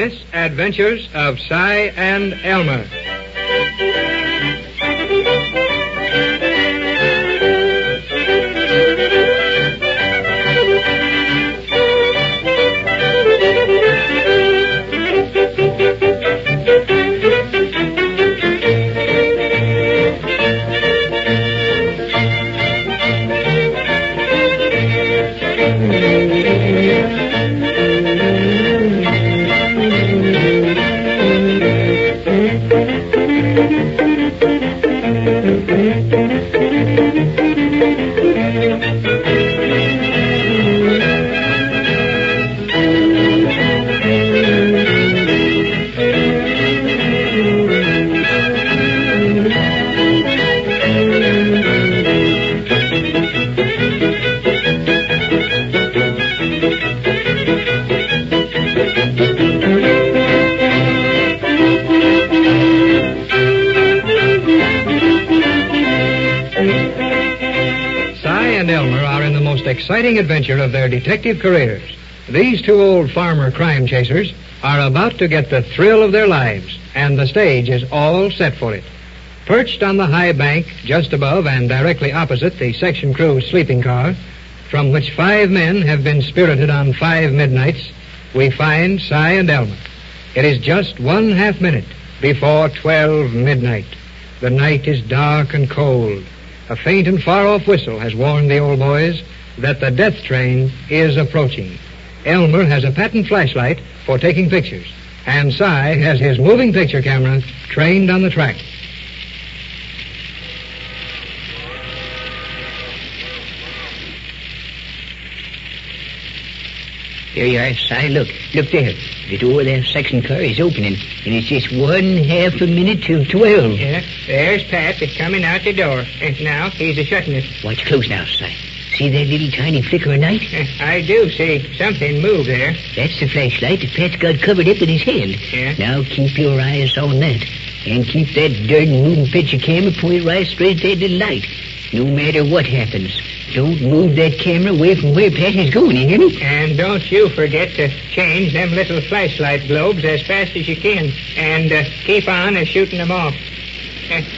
misadventures of Cy and Elmer. Exciting adventure of their detective careers. These two old farmer crime chasers are about to get the thrill of their lives, and the stage is all set for it. Perched on the high bank just above and directly opposite the section crew's sleeping car, from which 5 men have been spirited on 5 midnights, we find Cy and Elmer. It is just 1/2 minute before 12 midnight. The night is dark and cold. A faint and far-off whistle has warned the old boys that the death train is approaching. Elmer has a patent flashlight for taking pictures, and Cy has his moving picture camera trained on the track. There you are, Cy. Look there. The door of that section car is opening, and it's just 1/2 a minute till 12. Yeah, there's Pat coming out the door. And now he's a-shutting it. Watch close now, Cy. See that little tiny flicker of light? I do see something move there. That's the flashlight that Pat's got covered up in his hand. Yeah. Now keep your eyes on that. And keep that darn moving picture camera pointed right straight at the light. No matter what happens, don't move that camera away from where Pat is going, you hear me? And don't you forget to change them little flashlight globes as fast as you can. And keep on shooting them off.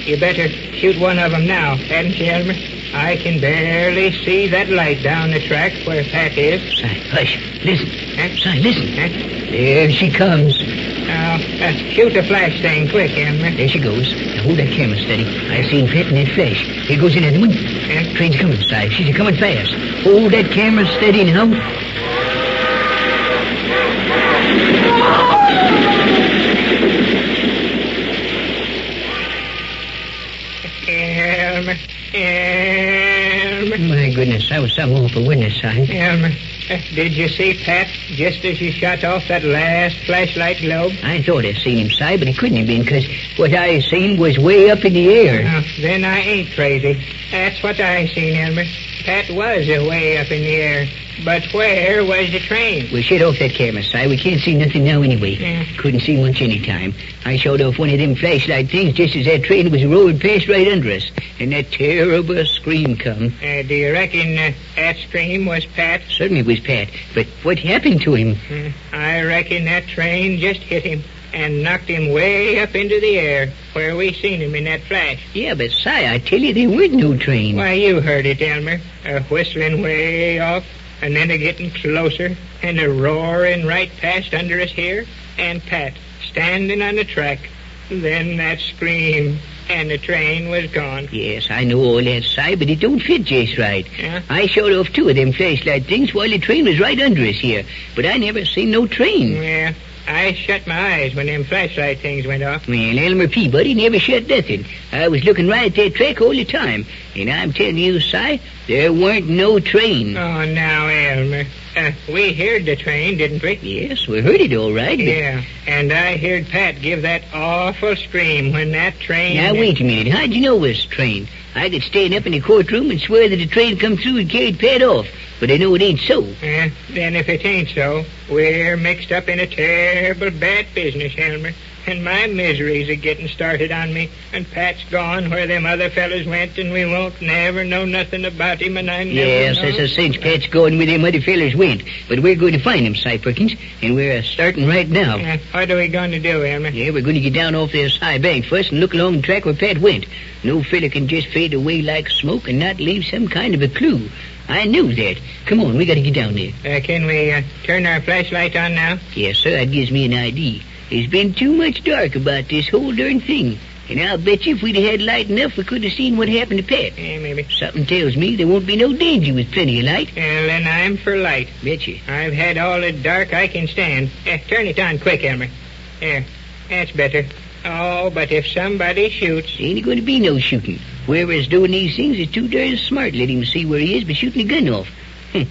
You better shoot one of them now, hadn't you, Elmer? I can barely see that light down the track where Pat is. Cy, hush. Listen. Cy, listen. There she comes. Now, shoot the flash thing quick, Elmer. There she goes. Now hold that camera steady. I seen Pat in that flash. Here goes another one. Train's coming, Cy. She's coming fast. Hold that camera steady now. Elmer. My goodness, that was some awful witness, Cy. Elmer, did you see Pat just as you shot off that last flashlight globe? I thought I seen him, Cy, but it couldn't have been, because what I seen was way up in the air. Then I ain't crazy. That's what I seen, Elmer. Pat was way up in the air. But where was the train? We shut off that camera, Si. We can't see nothing now anyway. Yeah. Couldn't see much any time. I shut off one of them flashlight things just as that train was rolling past right under us. And that terrible scream come. Do you reckon that scream was Pat? Certainly it was Pat. But what happened to him? I reckon that train just hit him and knocked him way up into the air where we seen him in that flash. Yeah, but, Si, I tell you, there weren't no train. Why, you heard it, Elmer. Whistling way off, and then a-getting closer, and a roaring right past under us here, and Pat standing on the track. Then that scream, and the train was gone. Yes, I know all that, Si, but it don't fit just right. Yeah? I showed off two of them flashlight things while the train was right under us here, but I never seen no train. Yeah, I shut my eyes when them flashlight things went off. Well, Elmer Peabody never shut nothing. I was looking right at that track all the time, and I'm telling you, Si, there weren't no train. Oh, now, Elmer. We heard the train, didn't we? Yes, we heard it all right. But... Yeah, and I heard Pat give that awful scream when that train... Now, wait a minute. How'd you know it was a train? I could stand up in the courtroom and swear that the train come through and carried Pat off, but I know it ain't so. Then if it ain't so, we're mixed up in a terrible bad business, Elmer. and my miseries are getting started on me. And Pat's gone where them other fellas went, and we won't never know nothing about him, and I never Yes, know. that's a cinch. Pat's going where them other fellers went. But we're going to find him, Si Perkins, and we're starting right now. What are we going to do, Elmer? Yeah, we're going to get down off this high bank first and look along the track where Pat went. No fella can just fade away like smoke and not leave some kind of a clue. I knew that. Come on, we got to get down there. Can we turn our flashlight on now? Yes, sir, that gives me an idea. There's been too much dark about this whole darn thing. And I'll bet you if we'd had light enough, we could have seen what happened to Pat. Maybe. Something tells me there won't be no danger with plenty of light. Well, then I'm for light. Betcha. I've had all the dark I can stand. Turn it on quick, Elmer. There. That's better. Oh, but if somebody shoots... Ain't going to be no shooting. Whoever's doing these things is too darn smart. Let him see where he is by shooting a gun off.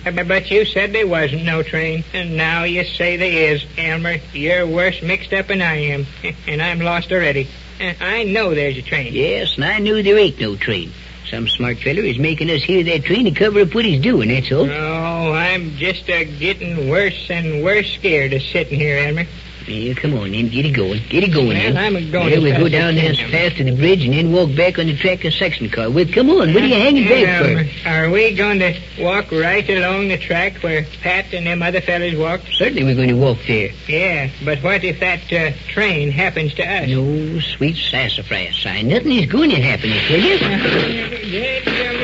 But you said there wasn't no train, and now you say there is. Elmer, you're worse mixed up than I am, and I'm lost already. I know there's a train. Yes, and I knew there ain't no train. Some smart feller is making us hear that train to cover up what he's doing, that's all. Oh, I'm just getting worse and worse scared of sitting here, Elmer. Yeah, come on, then. Get it going. Get it going, Well, then. I'm going There as we fast go as down I this can. path to the bridge and then walk back on the track of section car. Well, come on. What are you hanging back Elmer, for? are we going to walk right along the track where Pat and them other fellas walked? Certainly we're going to walk there. Yeah, but what if that train happens to us? No, sweet sassafras, Si. Nothing is going to happen, will you?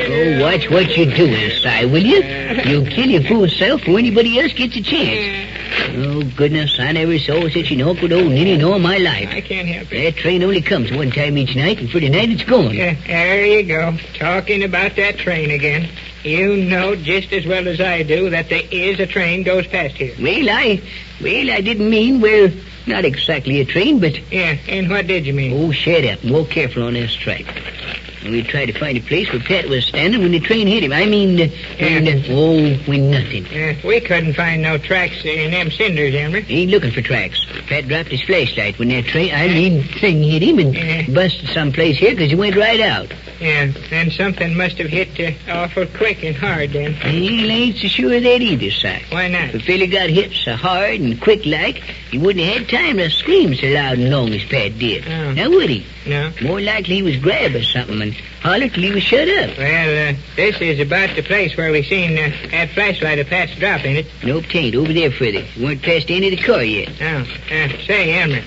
Oh, watch what you're doing, Si, will you? You'll kill your fool self before anybody else gets a chance. Oh, goodness, I never saw such an awkward old ninny in all my life. I can't help it. That train only comes one time each night, and for the night it's gone. There you go. Talking about that train again. You know just as well as I do that there is a train goes past here. Well, I didn't mean, well, not exactly a train, but... Yeah, and what did you mean? Oh, shut up and walk careful on this track. And we tried to find a place where Pat was standing when the train hit him. I mean, when nothing. We couldn't find no tracks in them cinders, Elmer. Ain't looking for tracks. Pat dropped his flashlight when that thing hit him and busted someplace here because he went right out. Yeah, and something must have hit awful quick and hard then. He ain't so sure of that either, Si. Why not? If a fella got hit so hard and quick like, he wouldn't have had time to scream so loud and long as Pat did. Oh. Now would he? No. More likely he was grabbing something and hollered till he was shut up. Well, this is about the place where we seen that flashlight of Pat's drop in it. Nope, 'tain't. Over there further. We weren't past any of the car yet. Oh, say, Elmer,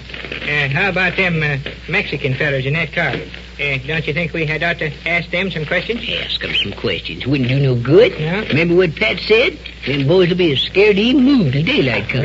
how about them Mexican fellas in that car? Don't you think we had ought to ask them some questions? Ask them some questions. Wouldn't do no good. No? Remember what Pat said? Them boys will be as scared to even move till daylight comes.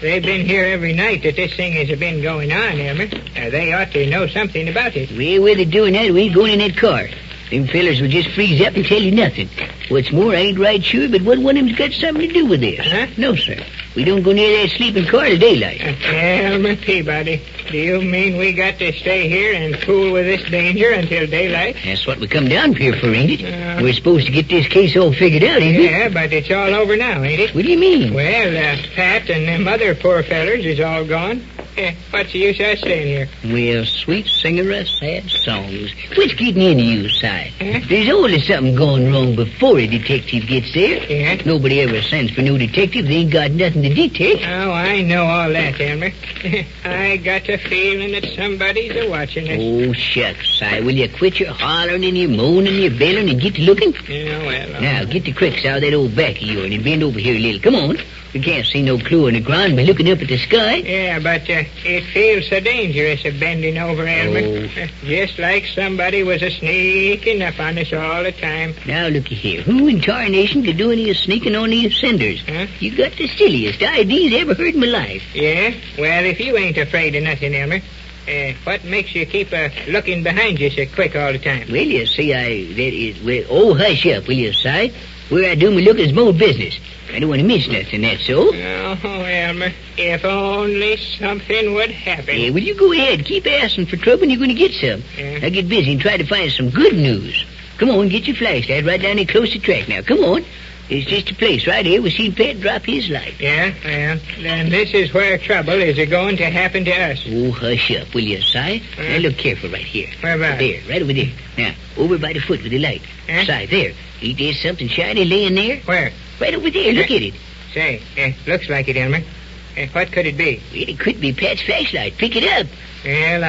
They've been here every night that this thing has been going on, Elmer. They ought to know something about it. Well, where they're doing that, we ain't going in that car. Them fellers will just freeze up and tell you nothing. What's more, I ain't right sure, but one of them's got something to do with this. Huh? No, sir. We don't go near that sleeping car till daylight. Elmer Peabody, do you mean we got to stay here and fool with this danger until daylight? That's what we come down here for, ain't it? We're supposed to get this case all figured out, ain't we? Yeah, but it's all over now, ain't it? What do you mean? Well, Pat and them other poor fellers is all gone. What's the use of us staying here? Well, sweet singer of sad songs. What's getting into you, Si? Huh? There's always something going wrong before a detective gets there. Yeah? Nobody ever sends for no detective. They ain't got nothing to detect. Oh, I know all that, Elmer. I got a feeling that somebody's a-watching us. Oh, shucks, Si. Will you quit your hollering and your moaning and your bellowing and get to looking? Yeah, well... Now, get the cricks out of that old back of yours and bend over here a little. Come on. We can't see no clue on the ground by looking up at the sky. Yeah, but it feels so dangerous bending over, Elmer. Oh. Just like somebody was a-sneaking up on us all the time. Now, looky here. Who in tarnation could do any sneaking on these cinders? Huh? You got the silliest ideas I ever heard in my life. Yeah? Well, if you ain't afraid of nothing, Elmer, what makes you keep looking behind you so quick all the time? Well, you see, oh, hush up, will you, Si? Where I do my looking is more business. I don't want to miss nothing, that's all. Oh, Elmer, if only something would happen. Yeah, well, you go ahead. Keep asking for trouble and you're going to get some. Yeah. Now get busy and try to find some good news. Come on, get your flashlight right down there close to the track now. Come on. There's just a place right here we seen Pat drop his light. Yeah, well, then this is where trouble is going to happen to us. Oh, hush up, will you, Si? Now look careful right here. Where about? There, right over there. Now, over by the foot with the light. Huh? Si, there. Ain't there something shiny laying there? Where? Right over there. Look at it. Say, looks like it, Elmer. What could it be? Well, it could be Pat's flashlight. Pick it up. Well,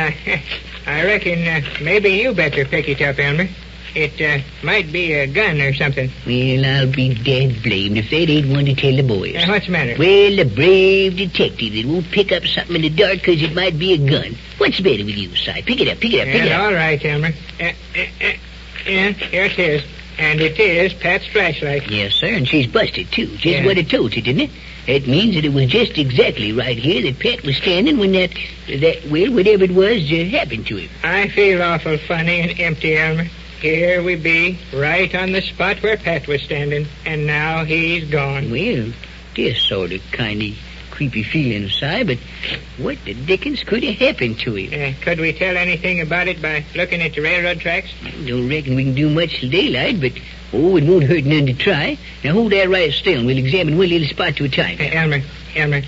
I reckon maybe you better pick it up, Elmer. It might be a gun or something. Well, I'll be dead blamed if that ain't one to tell the boys. What's the matter? Well, a brave detective that won't pick up something in the dark because it might be a gun. What's the matter with you, Si? Pick it up, pick it up, pick it up. All right, Elmer. Yeah, here it is. And it is Pat's flashlight. Yes, sir, and she's busted, too. Just what it told you, didn't it? That means that it was just exactly right here that Pat was standing when that whatever it was, happened to him. I feel awful funny and empty, Elmer. Here we be, right on the spot where Pat was standing, and now he's gone. Well, this sort of kind of creepy feeling, Si, but what the dickens could have happened to him? Could we tell anything about it by looking at the railroad tracks? Don't reckon we can do much till daylight, but, it won't hurt none to try. Now, hold that right still, and we'll examine one little spot to a time. Elmer.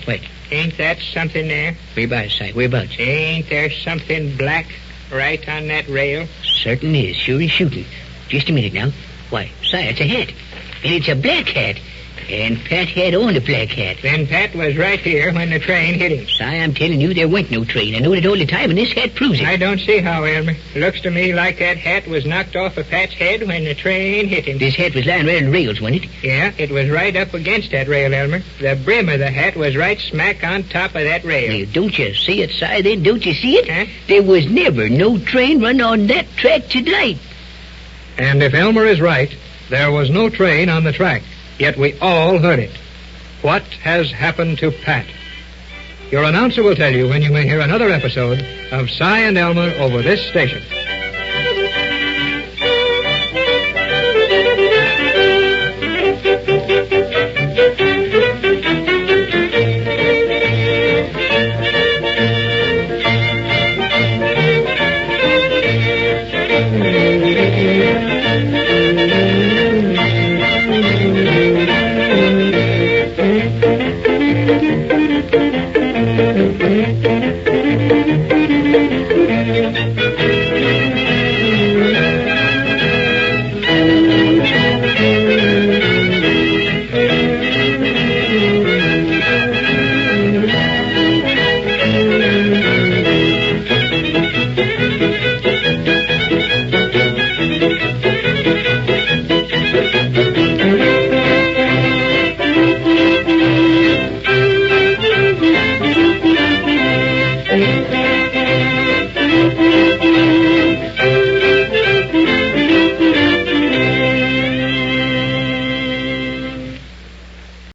What? Ain't that something there? Whereabouts, Si? Whereabouts? Ain't there something black right on that rail? Certain is. Sure is shooting. Just a minute now. Why, Si, it's a hat. And it's a black hat. And Pat had on a black hat. Then Pat was right here when the train hit him. Si, I'm telling you, there wasn't no train. I know it all the time, and this hat proves it. I don't see how, Elmer. Looks to me like that hat was knocked off of Pat's head when the train hit him. This hat was lying right on the rails, wasn't it? Yeah, it was right up against that rail, Elmer. The brim of the hat was right smack on top of that rail. Well, don't you see it, Si, then? Don't you see it? Huh? There was never no train run on that track tonight. And if Elmer is right, there was no train on the track, yet we all heard it. What has happened to Pat? Your announcer will tell you when you may hear another episode of Si and Elmer over this station.